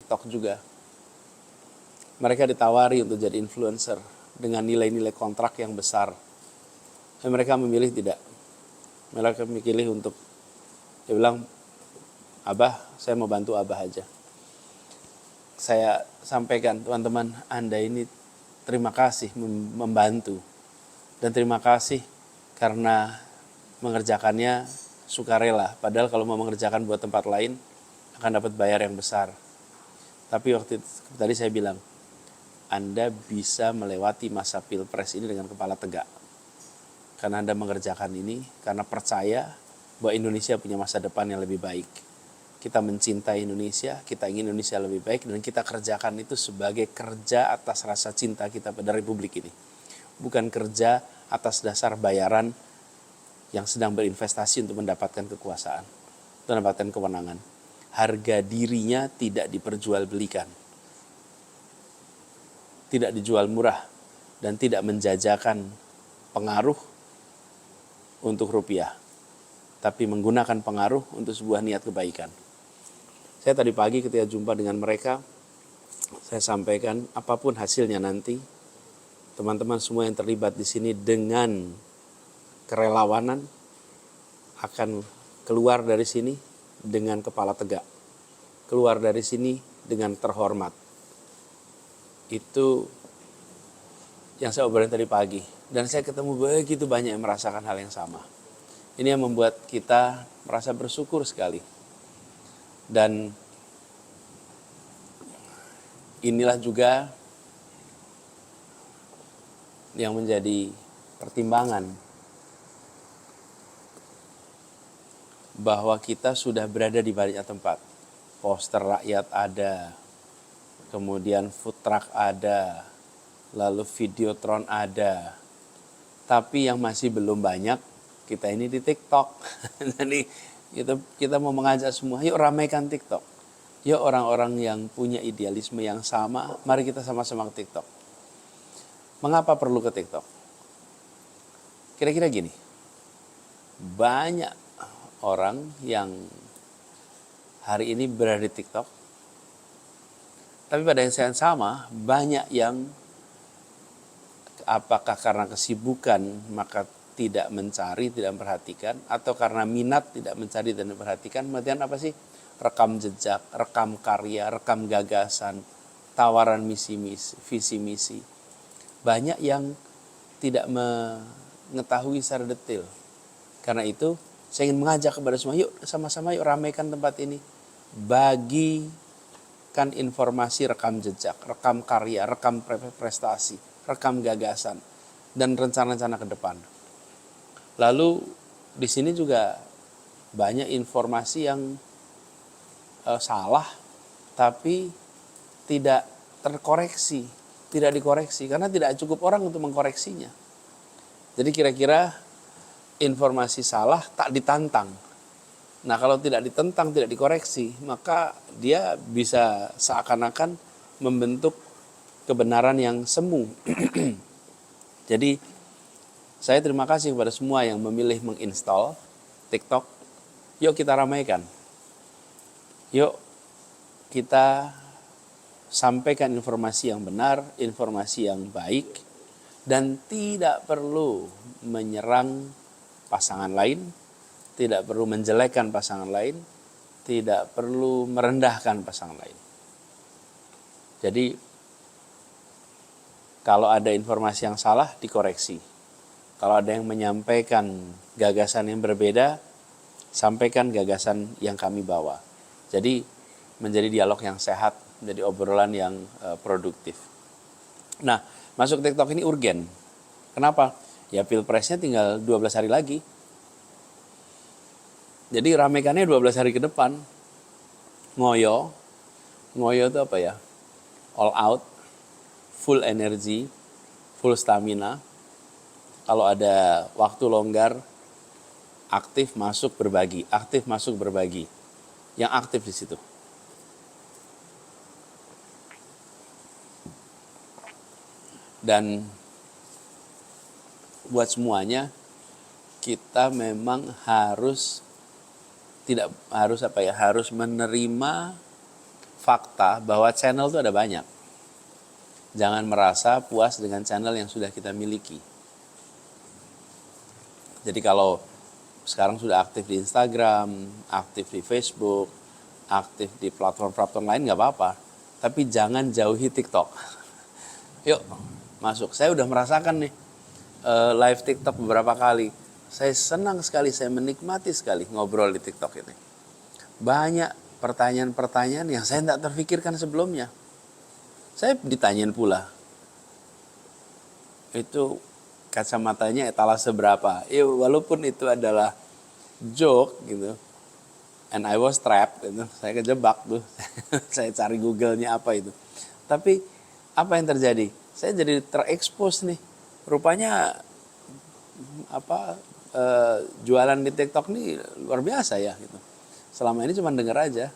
TikTok juga. Mereka ditawari untuk jadi influencer dengan nilai-nilai kontrak yang besar. Dan mereka memilih tidak. Mereka memilih untuk, dia bilang, Abah, saya mau bantu Abah aja. Saya sampaikan, teman-teman, Anda ini terima kasih membantu. Dan terima kasih karena mengerjakannya sukarela. Padahal kalau mau mengerjakan buat tempat lain, akan dapat bayar yang besar. Tapi waktu itu, tadi saya bilang, Anda bisa melewati masa pilpres ini dengan kepala tegak. Karena Anda mengerjakan ini, karena percaya bahwa Indonesia punya masa depan yang lebih baik. Kita mencintai Indonesia, kita ingin Indonesia lebih baik, dan kita kerjakan itu sebagai kerja atas rasa cinta kita pada Republik ini. Bukan kerja atas dasar bayaran yang sedang berinvestasi untuk mendapatkan kekuasaan, untuk mendapatkan kewenangan. Harga dirinya tidak diperjualbelikan. Tidak dijual murah dan tidak menjajakan pengaruh untuk rupiah, tapi menggunakan pengaruh untuk sebuah niat kebaikan. Saya tadi pagi ketika jumpa dengan mereka, saya sampaikan apapun hasilnya nanti, teman-teman semua yang terlibat di sini dengan kerelawanan akan keluar dari sini dengan kepala tegak, keluar dari sini dengan terhormat. Itu yang saya obrolin tadi pagi. Dan saya ketemu begitu banyak yang merasakan hal yang sama. Ini yang membuat kita merasa bersyukur sekali. Dan inilah juga yang menjadi pertimbangan bahwa kita sudah berada di banyak tempat. Poster rakyat ada, kemudian food truck ada, lalu videotron ada. Tapi yang masih belum banyak, kita ini di TikTok. Jadi kita mau mengajak semua, yuk ramaikan TikTok. Yuk orang-orang yang punya idealisme yang sama, mari kita sama-sama ke TikTok. Mengapa perlu ke TikTok? Kira-kira gini, banyak orang yang hari ini berada di TikTok, tapi pada yang sama, banyak yang apakah karena kesibukan maka tidak mencari, tidak memperhatikan, atau karena minat tidak mencari dan memperhatikan. Kemudian apa sih? Rekam jejak, rekam karya, rekam gagasan, tawaran visi misi. Banyak yang tidak mengetahui secara detail. Karena itu, saya ingin mengajak kepada semua, yuk sama-sama yuk ramaikan tempat ini. Bagikan informasi rekam jejak, rekam karya, rekam prestasi, rekam gagasan, dan rencana-rencana ke depan. Lalu di sini juga banyak informasi yang salah, tapi tidak terkoreksi, tidak dikoreksi, karena tidak cukup orang untuk mengkoreksinya. Jadi kira-kira informasi salah tak ditantang. Nah kalau tidak ditentang, tidak dikoreksi, maka dia bisa seakan-akan membentuk kebenaran yang semu. Jadi saya terima kasih kepada semua yang memilih menginstall TikTok. Yuk kita ramaikan. Yuk kita sampaikan informasi yang benar, informasi yang baik, dan tidak perlu menyerang pasangan lain, tidak perlu menjelekkan pasangan lain, tidak perlu merendahkan pasangan lain. Jadi kalau ada informasi yang salah, dikoreksi. Kalau ada yang menyampaikan gagasan yang berbeda, sampaikan gagasan yang kami bawa. Jadi menjadi dialog yang sehat, menjadi obrolan yang produktif. Nah, masuk TikTok ini urgen. Kenapa? Ya pilpresnya tinggal 12 hari lagi. Jadi ramaikannya 12 hari ke depan. Ngoyo itu apa ya? All out, full energy, full stamina. Kalau ada waktu longgar, aktif masuk berbagi, aktif masuk berbagi. Yang aktif di situ. Dan buat semuanya, kita memang harus menerima fakta bahwa channel itu ada banyak. Jangan merasa puas dengan channel yang sudah kita miliki. Jadi kalau sekarang sudah aktif di Instagram, aktif di Facebook, aktif di platform-platform lain nggak apa-apa. Tapi jangan jauhi TikTok. Yuk, masuk. Saya udah merasakan nih live TikTok beberapa kali. Saya senang sekali, saya menikmati sekali ngobrol di TikTok ini. Banyak pertanyaan-pertanyaan yang saya tidak terfikirkan sebelumnya. Saya ditanyain pula, itu kacamatanya etalase berapa? Ya, walaupun itu adalah joke gitu, and I was trapped gitu. Saya kejebak tuh. Saya cari Google-nya apa itu. Tapi apa yang terjadi? Saya jadi terekspos nih. Rupanya jualan di TikTok nih luar biasa ya gitu. Selama ini cuma dengar aja,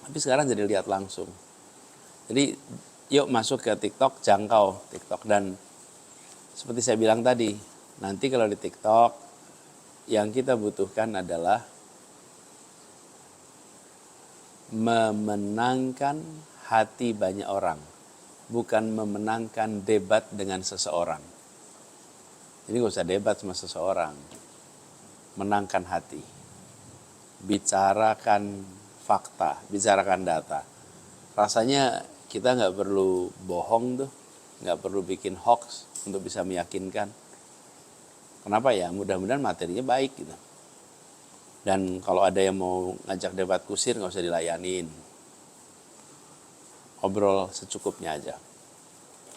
tapi sekarang jadi lihat langsung. Jadi yuk masuk ke TikTok, jangkau TikTok. Dan seperti saya bilang tadi, nanti kalau di TikTok yang kita butuhkan adalah memenangkan hati banyak orang, bukan memenangkan debat dengan seseorang. Jadi gak usah debat sama seseorang, menangkan hati, bicarakan fakta, bicarakan data. Rasanya kita nggak perlu bohong tuh, nggak perlu bikin hoax untuk bisa meyakinkan. Kenapa ya? Mudah-mudahan materinya baik gitu. Dan kalau ada yang mau ngajak debat kusir nggak usah dilayanin, obrol secukupnya aja.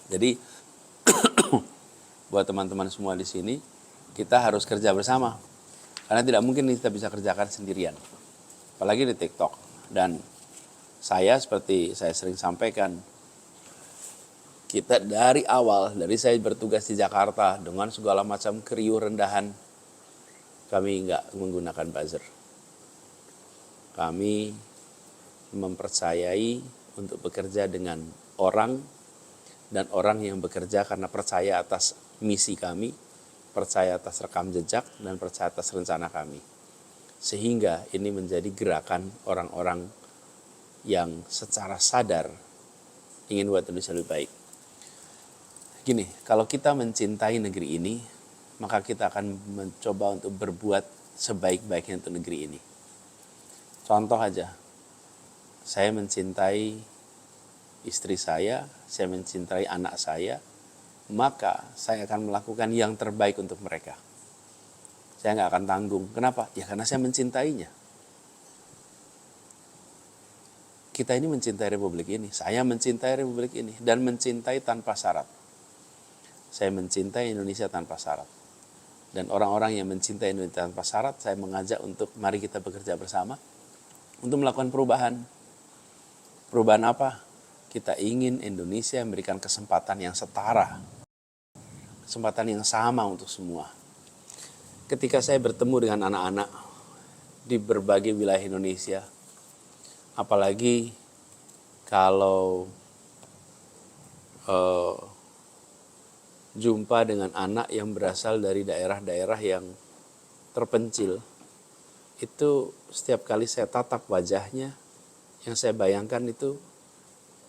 Jadi buat teman-teman semua di sini, kita harus kerja bersama. Karena tidak mungkin kita bisa kerjakan sendirian. Apalagi di TikTok. Dan saya seperti saya sering sampaikan, kita dari awal, dari saya bertugas di Jakarta dengan segala macam kriu rendahan, kami nggak menggunakan buzzer. Kami mempercayai untuk bekerja dengan orang, dan orang yang bekerja karena percaya atas misi kami, percaya atas rekam jejak, dan percaya atas rencana kami. Sehingga ini menjadi gerakan orang-orang yang secara sadar ingin buat Indonesia lebih baik. Gini, kalau kita mencintai negeri ini, maka kita akan mencoba untuk berbuat sebaik-baiknya untuk negeri ini. Contoh aja, saya mencintai istri saya mencintai anak saya, maka saya akan melakukan yang terbaik untuk mereka. Saya nggak akan tanggung. Kenapa? Ya karena saya mencintainya. Kita ini mencintai Republik ini. Saya mencintai Republik ini dan mencintai tanpa syarat. Saya mencintai Indonesia tanpa syarat. Dan orang-orang yang mencintai Indonesia tanpa syarat, saya mengajak untuk mari kita bekerja bersama untuk melakukan perubahan. Perubahan apa? Kita ingin Indonesia memberikan kesempatan yang setara, kesempatan yang sama untuk semua. Ketika saya bertemu dengan anak-anak di berbagai wilayah Indonesia, apalagi kalau jumpa dengan anak yang berasal dari daerah-daerah yang terpencil, itu setiap kali saya tatap wajahnya, yang saya bayangkan itu,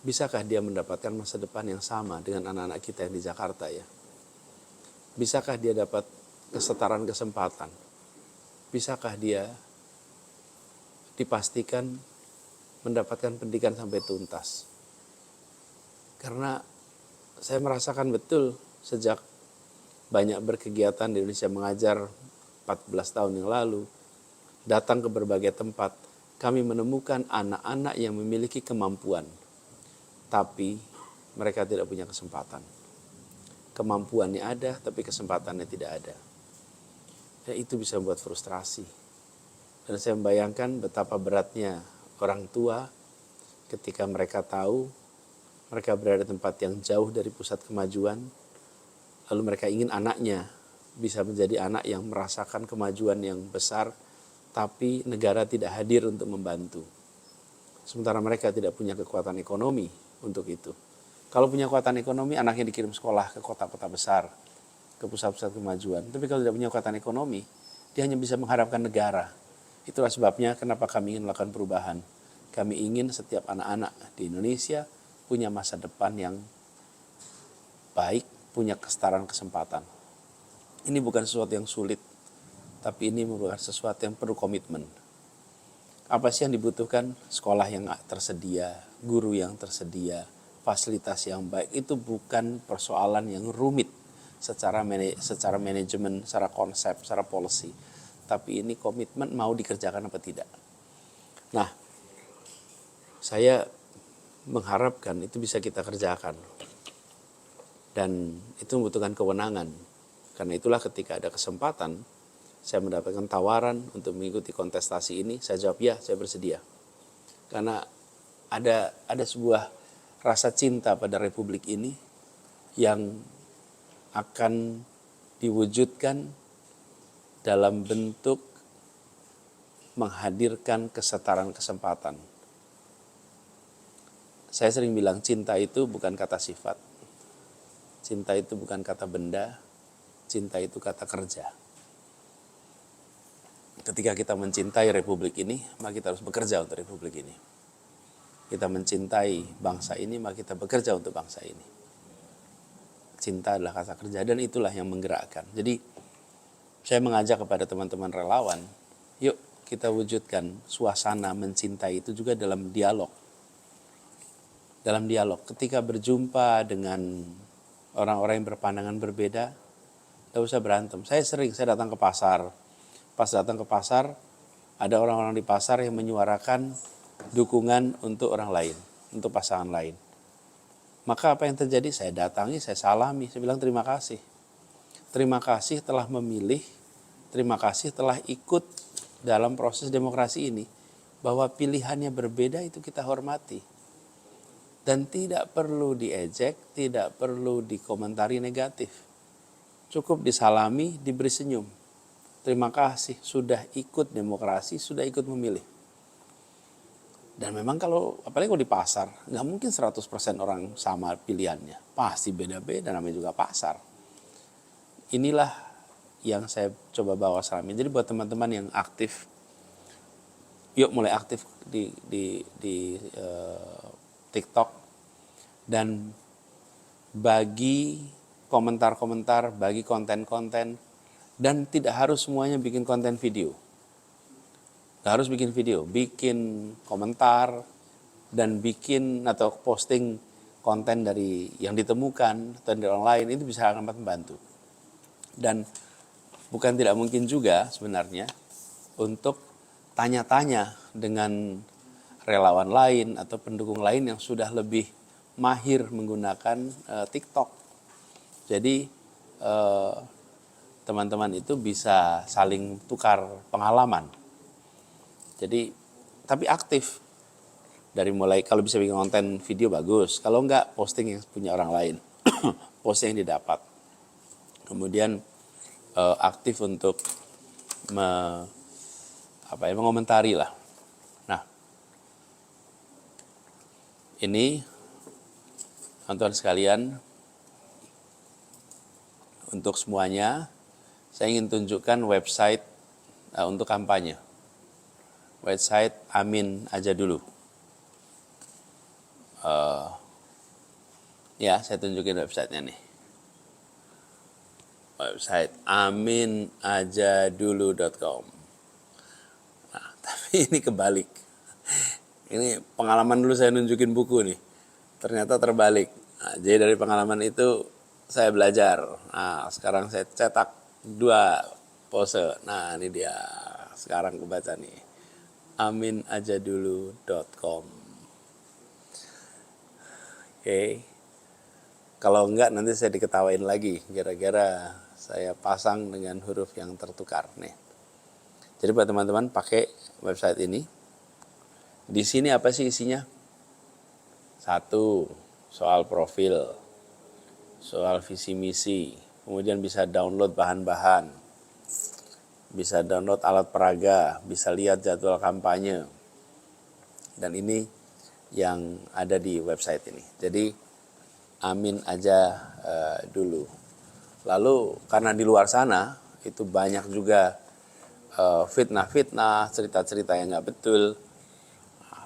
bisakah dia mendapatkan masa depan yang sama dengan anak-anak kita yang di Jakarta ya? Bisakah dia dapat kesetaraan kesempatan? Bisakah dia dipastikan mendapatkan pendidikan sampai tuntas? Karena saya merasakan betul sejak banyak berkegiatan di Indonesia mengajar 14 tahun yang lalu, datang ke berbagai tempat, kami menemukan anak-anak yang memiliki kemampuan, tapi mereka tidak punya kesempatan. Kemampuannya ada, tapi kesempatannya tidak ada. Dan itu bisa membuat frustrasi. Dan saya membayangkan betapa beratnya orang tua ketika mereka tahu mereka berada di tempat yang jauh dari pusat kemajuan, lalu mereka ingin anaknya bisa menjadi anak yang merasakan kemajuan yang besar, tapi negara tidak hadir untuk membantu. Sementara mereka tidak punya kekuatan ekonomi untuk itu. Kalau punya kekuatan ekonomi, anaknya dikirim sekolah ke kota-kota besar, ke pusat-pusat kemajuan. Tapi kalau tidak punya kekuatan ekonomi, dia hanya bisa mengharapkan negara. Itulah sebabnya kenapa kami ingin melakukan perubahan. Kami ingin setiap anak-anak di Indonesia punya masa depan yang baik, punya kesetaraan kesempatan. Ini bukan sesuatu yang sulit, tapi ini merupakan sesuatu yang perlu komitmen. Apa sih yang dibutuhkan? Sekolah yang tersedia, guru yang tersedia, fasilitas yang baik. Itu bukan persoalan yang rumit secara manajemen, secara konsep, secara policy. Tapi ini komitmen mau dikerjakan apa tidak. Nah, saya mengharapkan itu bisa kita kerjakan. Dan itu membutuhkan kewenangan. Karena itulah ketika ada kesempatan, saya mendapatkan tawaran untuk mengikuti kontestasi ini, saya jawab ya, saya bersedia. Karena ada sebuah rasa cinta pada republik ini yang akan diwujudkan dalam bentuk menghadirkan kesetaraan kesempatan. Saya sering bilang cinta itu bukan kata sifat. Cinta itu bukan kata benda. Cinta itu kata kerja. Ketika kita mencintai republik ini, maka kita harus bekerja untuk republik ini. Kita mencintai bangsa ini, maka kita bekerja untuk bangsa ini. Cinta adalah kata kerja dan itulah yang menggerakkan. Jadi saya mengajak kepada teman-teman relawan, yuk kita wujudkan suasana mencintai itu juga dalam dialog. Dalam dialog, ketika berjumpa dengan orang-orang yang berpandangan berbeda, tidak usah berantem. Saya datang ke pasar. Pas datang ke pasar, ada orang-orang di pasar yang menyuarakan dukungan untuk orang lain, untuk pasangan lain. Maka apa yang terjadi? Saya datangi, saya salami, saya bilang terima kasih. Terima kasih telah memilih, terima kasih telah ikut dalam proses demokrasi ini. Bahwa pilihannya berbeda itu kita hormati. Dan tidak perlu diejek, tidak perlu dikomentari negatif. Cukup disalami, diberi senyum. Terima kasih sudah ikut demokrasi, sudah ikut memilih. Dan memang apalagi kalau di pasar, nggak mungkin 100% orang sama pilihannya. Pasti beda-beda, namanya juga pasar. Inilah yang saya coba bawa selama ini. Jadi buat teman-teman yang aktif, yuk mulai aktif di TikTok. Dan bagi komentar-komentar, bagi konten-konten, dan tidak harus semuanya bikin konten video. Tidak harus bikin video, bikin komentar, dan bikin atau posting konten dari yang ditemukan, atau dari orang lain, itu bisa amat membantu. Dan bukan tidak mungkin juga sebenarnya untuk tanya-tanya dengan relawan lain atau pendukung lain yang sudah lebih mahir menggunakan TikTok. Jadi teman-teman itu bisa saling tukar pengalaman. Jadi tapi aktif. Dari mulai kalau bisa bikin konten video bagus, kalau enggak posting yang punya orang lain. Posting yang didapat. Kemudian aktif untuk mengomentari lah. Nah, ini teman-teman sekalian, untuk semuanya, saya ingin tunjukkan website untuk kampanye. Website Amin aja dulu. Ya, saya tunjukin websitenya nih. Website aminajadulu.com. Nah, tapi ini kebalik. Ini pengalaman dulu saya nunjukin buku nih. Ternyata terbalik. Nah, jadi dari pengalaman itu saya belajar. Nah, sekarang saya cetak 2 pose. Nah, ini dia. Sekarang kebaca nih. aminajadulu.com. Oke. Kalau enggak nanti saya diketawain lagi. Gara-gara saya pasang dengan huruf yang tertukar nih. Jadi buat teman-teman pakai website ini. Di sini apa sih isinya? 1, soal profil, soal visi misi, kemudian bisa download bahan-bahan, bisa download alat peraga, bisa lihat jadwal kampanye. Dan ini yang ada di website ini. Jadi Amin aja dulu. Lalu karena di luar sana itu banyak juga fitnah-fitnah, cerita-cerita yang nggak betul.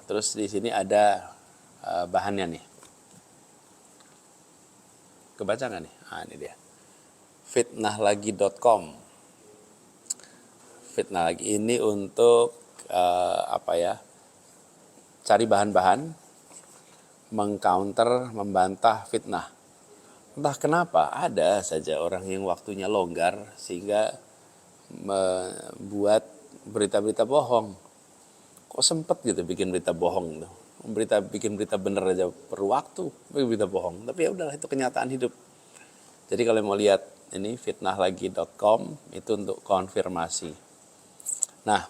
terus di sini ada bahannya nih. Kebaca nggak nih? Ini dia. Fitnahlagi.com. Fitnah lagi ini untuk cari bahan-bahan mengcounter, membantah fitnah. Entah kenapa ada saja orang yang waktunya longgar sehingga membuat berita-berita bohong. Kok sempet gitu bikin berita bohong tuh. Bikin berita bener aja perlu waktu, bikin berita bohong. Tapi ya udahlah, itu kenyataan hidup. Jadi kalau mau lihat ini fitnahlagi.com itu untuk konfirmasi. Nah,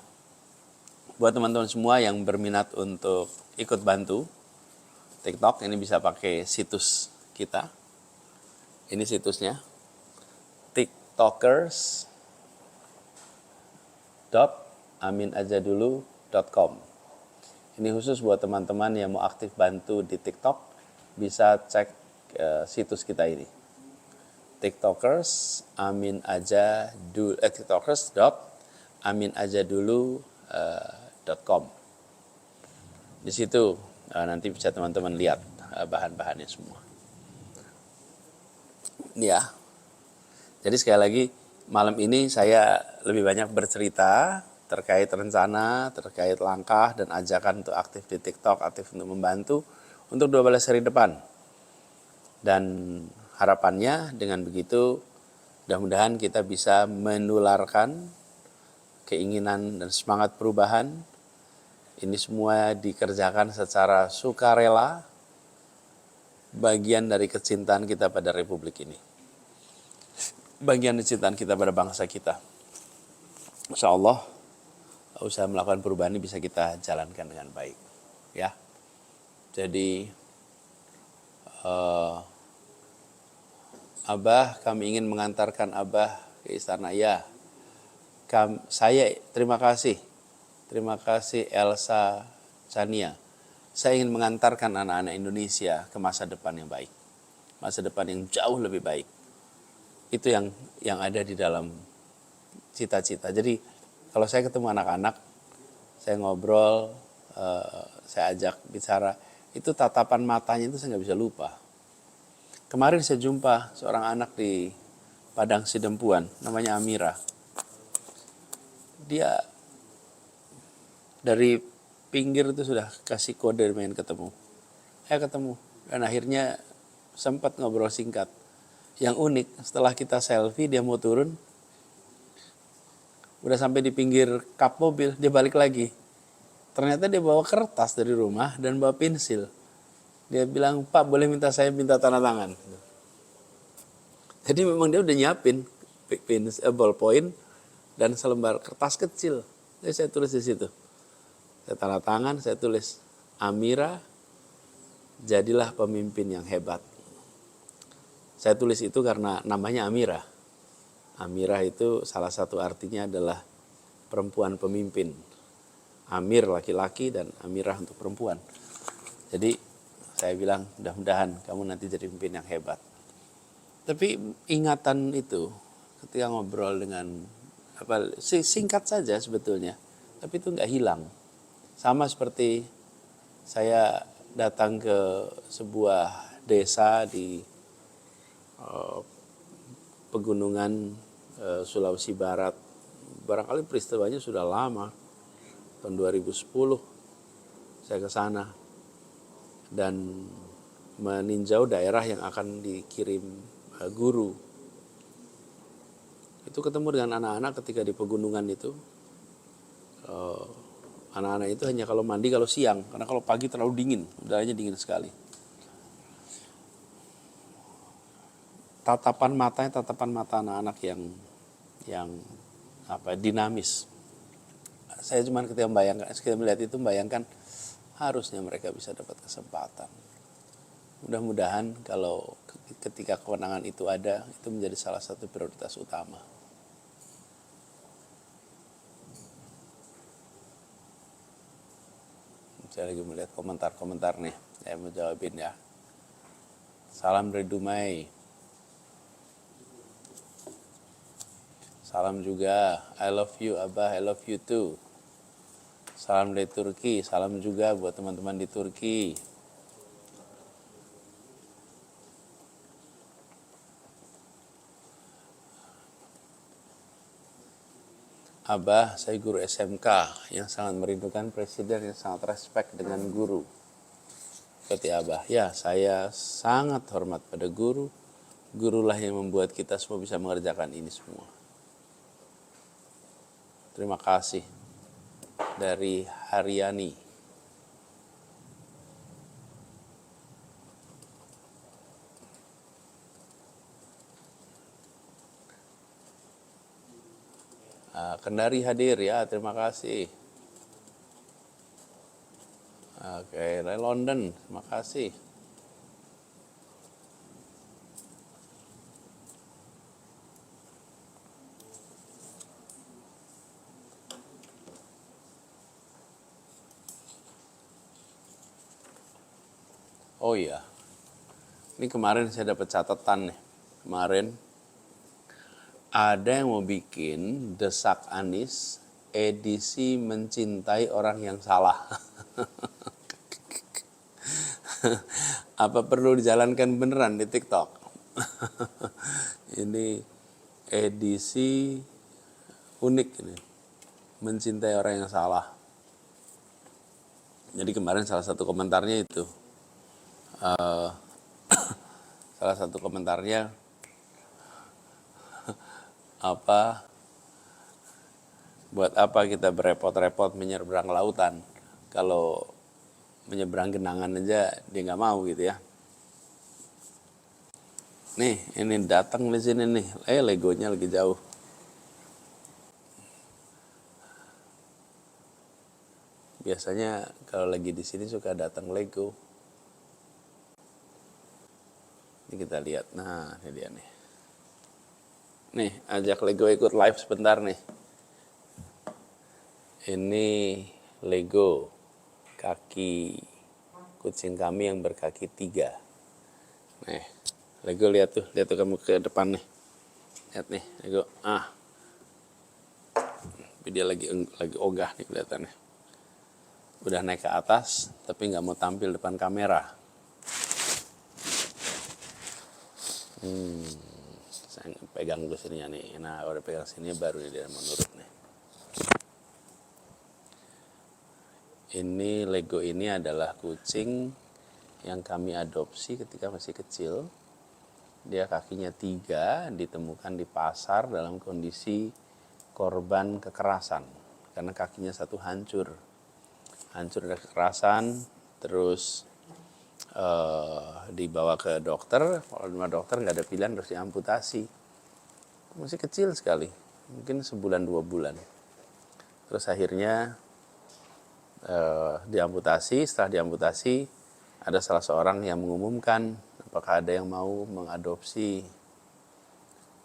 buat teman-teman semua yang berminat untuk ikut bantu TikTok, ini bisa pakai situs kita. Ini situsnya tiktokers.aminajadulu.com. Ini khusus buat teman-teman yang mau aktif bantu di TikTok, bisa cek situs kita ini. tiktokers.aminajadulu.com. Di situ nanti bisa teman-teman lihat bahan-bahannya semua. Ini ya. Jadi sekali lagi, malam ini saya lebih banyak bercerita terkait rencana, terkait langkah dan ajakan untuk aktif di TikTok, aktif untuk membantu untuk 12 hari depan. Dan harapannya dengan begitu mudah-mudahan kita bisa menularkan keinginan dan semangat perubahan. Ini semua dikerjakan secara sukarela, bagian dari kecintaan kita pada Republik ini. Bagian kecintaan kita pada bangsa kita. Insya Allah, usaha melakukan perubahan ini bisa kita jalankan dengan baik. Ya, jadi Abah, kami ingin mengantarkan Abah ke istana. Ya, saya terima kasih Elsa Chania. Saya ingin mengantarkan anak-anak Indonesia ke masa depan yang baik, masa depan yang jauh lebih baik. Itu yang ada di dalam cita-cita. Jadi kalau saya ketemu anak-anak, saya ngobrol, saya ajak bicara, itu tatapan matanya itu saya nggak bisa lupa. Kemarin saya jumpa seorang anak di Padang Sidempuan, namanya Amira. Dia dari pinggir itu sudah kasih kode main ketemu. Ketemu. Dan akhirnya sempat ngobrol singkat. Yang unik, setelah kita selfie, dia mau turun. Udah sampai di pinggir kap mobil, dia balik lagi. Ternyata dia bawa kertas dari rumah dan bawa pensil. Dia bilang, Pak boleh saya minta tanda tangan. Jadi memang dia udah nyiapin ballpoint dan selembar kertas kecil. Jadi saya tulis di situ. Saya tanda tangan, saya tulis, Amira, jadilah pemimpin yang hebat. Saya tulis itu karena namanya Amira. Amira itu salah satu artinya adalah perempuan pemimpin. Amir laki-laki dan Amirah untuk perempuan. Jadi saya bilang mudah-mudahan kamu nanti jadi pemimpin yang hebat. Tapi ingatan itu ketika ngobrol dengan singkat saja sebetulnya, tapi itu nggak hilang. Sama seperti saya datang ke sebuah desa di pegunungan Sulawesi Barat. Barangkali peristiwanya sudah lama, tahun 2010 saya ke sana dan meninjau daerah yang akan dikirim guru. Itu ketemu dengan anak-anak ketika di pegunungan itu. Anak-anak itu hanya kalau mandi kalau siang, karena kalau pagi terlalu dingin, udaranya dingin sekali. Tatapan mata anak-anak yang dinamis. Saya cuma ketika melihat itu membayangkan harusnya mereka bisa dapat kesempatan. Mudah-mudahan kalau ketika kewenangan itu ada, itu menjadi salah satu prioritas utama. Saya lagi melihat komentar-komentar nih, saya mau jawabin ya. Salam dari Dumai. Salam juga, I love you Abah, I love you too. Salam dari Turki, salam juga buat teman-teman di Turki. Abah, saya guru SMK yang sangat merindukan presiden yang sangat respect dengan guru. Seperti Abah, ya saya sangat hormat pada guru. Gurulah yang membuat kita semua bisa mengerjakan ini semua. Terima kasih. Dari Haryani. Kendari hadir ya, terima kasih. Oke, dari London, terima kasih. Oh iya, ini kemarin saya dapat catatan nih. Kemarin ada yang mau bikin Desak Anies edisi mencintai orang yang salah. Apa perlu dijalankan beneran di TikTok? Ini edisi unik ini, mencintai orang yang salah. Jadi kemarin salah satu komentarnya itu, salah satu komentarnya apa? Buat apa kita berepot-repot menyeberang lautan kalau menyeberang genangan aja dia nggak mau gitu ya. Nih, ini datang di sini nih. Legonya lagi jauh. Biasanya kalau lagi di sini suka datang Lego. Ini kita lihat. Nah, ini dia nih. Nih, ajak Lego ikut live sebentar nih. Ini Lego kaki kucing kami yang berkaki 3. Nih, Lego lihat tuh kamu ke depan nih. Lihat nih, Lego. Dia lagi ogah nih kelihatannya. Udah naik ke atas, tapi nggak mau tampil depan kamera. Saya pegang dulu sininya nih. Nah, udah pegang sini baru dia mau nurut nih. Ini Lego ini adalah kucing yang kami adopsi ketika masih kecil. Dia kakinya 3, ditemukan di pasar dalam kondisi korban kekerasan. Karena kakinya satu hancur dari kekerasan, terus dibawa ke dokter. Kalau di dokter nggak ada pilihan, harus diamputasi. Masih kecil sekali, mungkin sebulan 2 bulan. Terus akhirnya diamputasi. Setelah diamputasi, ada salah seorang yang mengumumkan apakah ada yang mau mengadopsi.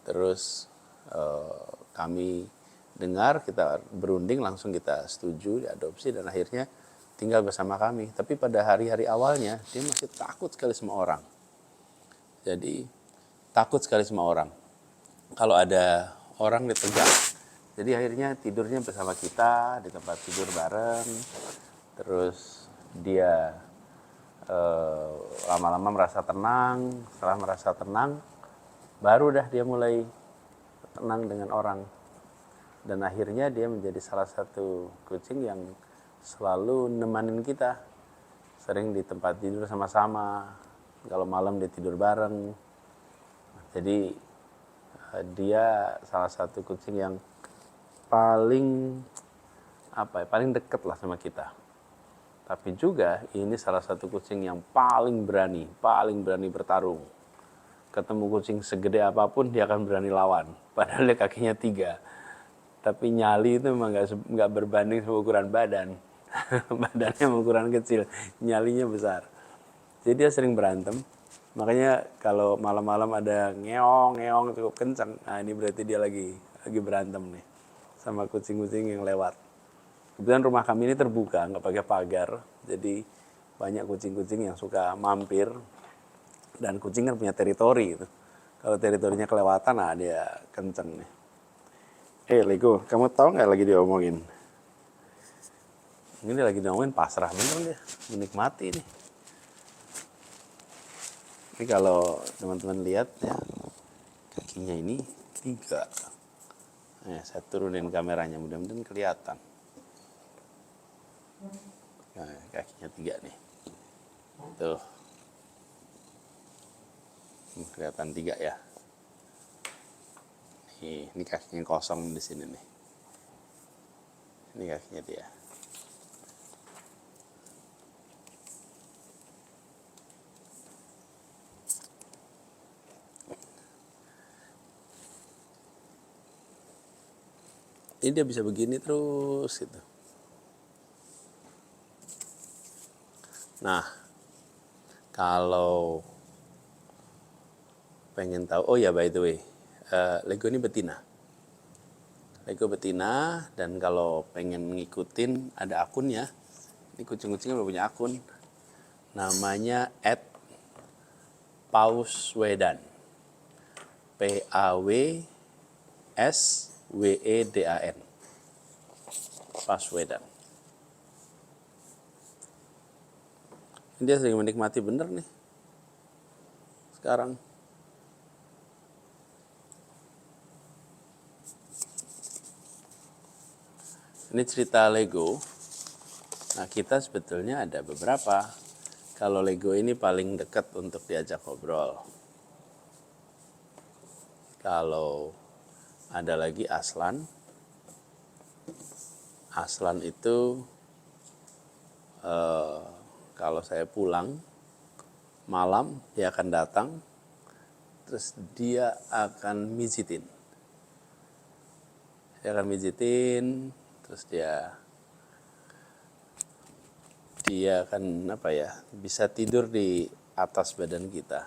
Terus kami dengar, kita berunding, langsung kita setuju diadopsi dan akhirnya tinggal bersama kami. Tapi pada hari-hari awalnya dia masih takut sekali sama orang. Jadi takut sekali sama orang. Kalau ada orang dipegang. Jadi akhirnya tidurnya bersama kita di tempat tidur bareng. Terus dia lama-lama merasa tenang. Setelah merasa tenang, baru dah dia mulai tenang dengan orang. Dan akhirnya dia menjadi salah satu kucing yang selalu nemanin kita. Sering di tempat tidur sama-sama. Kalau malam dia tidur bareng. Jadi dia salah satu kucing yang paling dekat lah sama kita. Tapi juga ini salah satu kucing yang paling berani bertarung. Ketemu kucing segede apapun dia akan berani lawan. Padahal dia kakinya 3. Tapi nyali itu memang nggak berbanding sama ukuran badan. Badannya ukuran kecil, nyalinya besar. Jadi dia sering berantem. Makanya kalau malam-malam ada ngeong cukup kencang, nah ini berarti dia lagi berantem nih sama kucing-kucing yang lewat. Kebetulan rumah kami ini terbuka, nggak pakai pagar. Jadi banyak kucing-kucing yang suka mampir. Dan kucing kan punya teritori gitu. Kalau teritorinya kelewatan, nah dia kenceng nih. Lego, kamu tahu nggak lagi diomongin? Ini lagi ngomongin pasrah bener dia, menikmati ini. Ini kalau teman-teman lihat ya, kakinya ini 3. Saya turunin kameranya, mudah-mudahan kelihatan. Nah, kakinya 3 nih. Tuh. Kelihatan 3 ya. Ini kakinya kosong di sini nih. Ini kakinya dia. Ini dia bisa begini terus gitu. Nah, kalau pengen tahu, oh ya by the way, Lego ini betina. Lego betina, dan kalau pengen ngikutin ada akunnya. Ini kucing-kucingnya udah punya akun. Namanya @pauswedan. PAWSWEDAN. Pauswedan. Dia sering menikmati bener nih. Sekarang. Ini cerita Lego. Nah, kita sebetulnya ada beberapa. Kalau Lego ini paling dekat untuk diajak ngobrol. Kalau ada lagi Aslan. Aslan itu kalau saya pulang malam dia akan datang, terus dia akan mijitin. Terus dia akan bisa tidur di atas badan kita.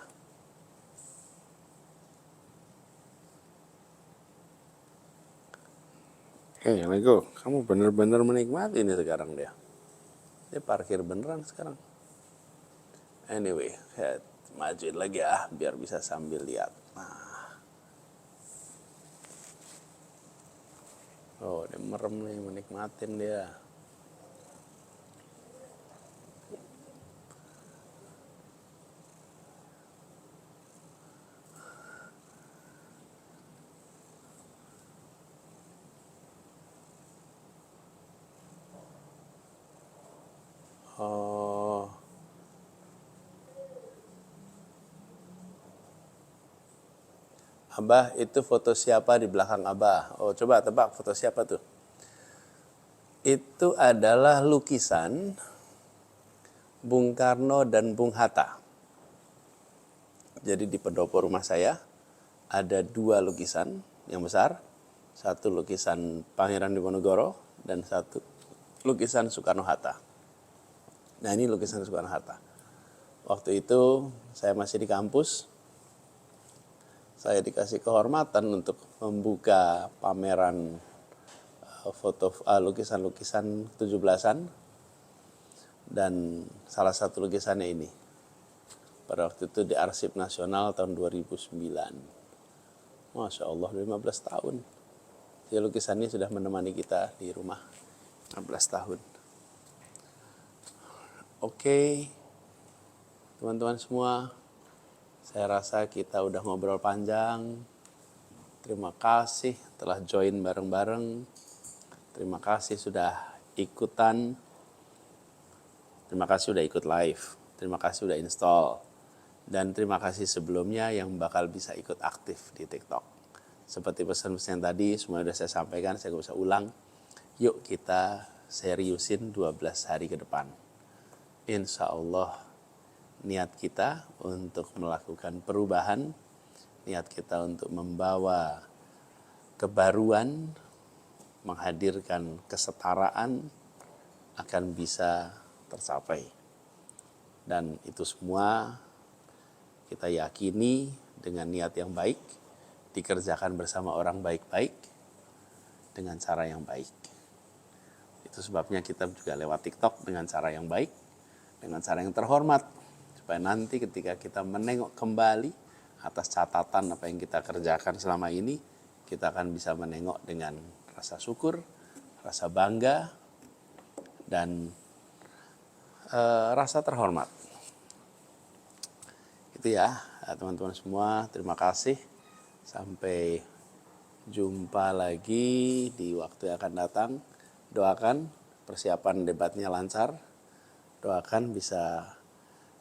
Lego, kamu bener-bener menikmati ini sekarang dia. Dia parkir beneran sekarang. Anyway, saya majuin lagi ya, biar bisa sambil lihat. Nah. Oh, dia merem nih, menikmatin dia. Oh. Abah, itu foto siapa di belakang Abah? Oh, coba tebak foto siapa tuh? Itu adalah lukisan Bung Karno dan Bung Hatta. Jadi di pendopo rumah saya ada 2 lukisan yang besar. Satu lukisan Pangeran Diponegoro dan satu lukisan Soekarno-Hatta. Nah, ini lukisan Soekarno-Hatta. Waktu itu saya masih di kampus. Saya dikasih kehormatan untuk membuka pameran foto lukisan-lukisan 17-an. Dan salah satu lukisannya ini. Pada waktu itu di Arsip Nasional tahun 2009. Masya Allah, 15 tahun. Ya, lukisannya sudah menemani kita di rumah 15 tahun. Oke, teman-teman semua, saya rasa kita udah ngobrol panjang. Terima kasih telah join bareng-bareng. Terima kasih sudah ikutan. Terima kasih sudah ikut live. Terima kasih sudah install. Dan terima kasih sebelumnya yang bakal bisa ikut aktif di TikTok. Seperti pesan-pesan tadi, semua sudah saya sampaikan, saya gak usah ulang. Yuk kita seriusin 12 hari ke depan. Insya Allah niat kita untuk melakukan perubahan, niat kita untuk membawa kebaruan, menghadirkan kesetaraan akan bisa tercapai. Dan itu semua kita yakini dengan niat yang baik, dikerjakan bersama orang baik-baik dengan cara yang baik. Itu sebabnya kita juga lewat TikTok dengan cara yang baik, dengan cara yang terhormat, supaya nanti ketika kita menengok kembali atas catatan apa yang kita kerjakan selama ini, kita akan bisa menengok dengan rasa syukur, rasa bangga, dan rasa terhormat. Itu ya teman-teman semua, terima kasih. Sampai jumpa lagi di waktu yang akan datang. Doakan persiapan debatnya lancar. Doakan bisa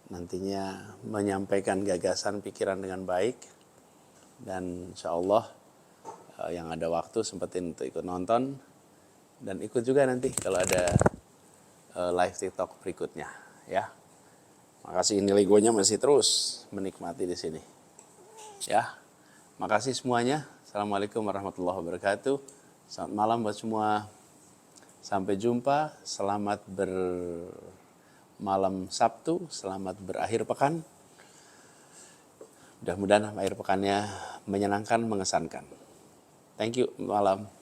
nantinya menyampaikan gagasan pikiran dengan baik. Dan insya Allah yang ada waktu sempetin untuk ikut nonton. Dan ikut juga nanti kalau ada live TikTok berikutnya ya. Makasih, ini legonya masih terus menikmati di sini. Ya. Makasih semuanya. Assalamualaikum warahmatullahi wabarakatuh. Selamat malam buat semua. Sampai jumpa. Selamat bermalam Sabtu. Selamat berakhir pekan. Mudah-mudahan akhir pekannya menyenangkan, mengesankan. Thank you. Malam.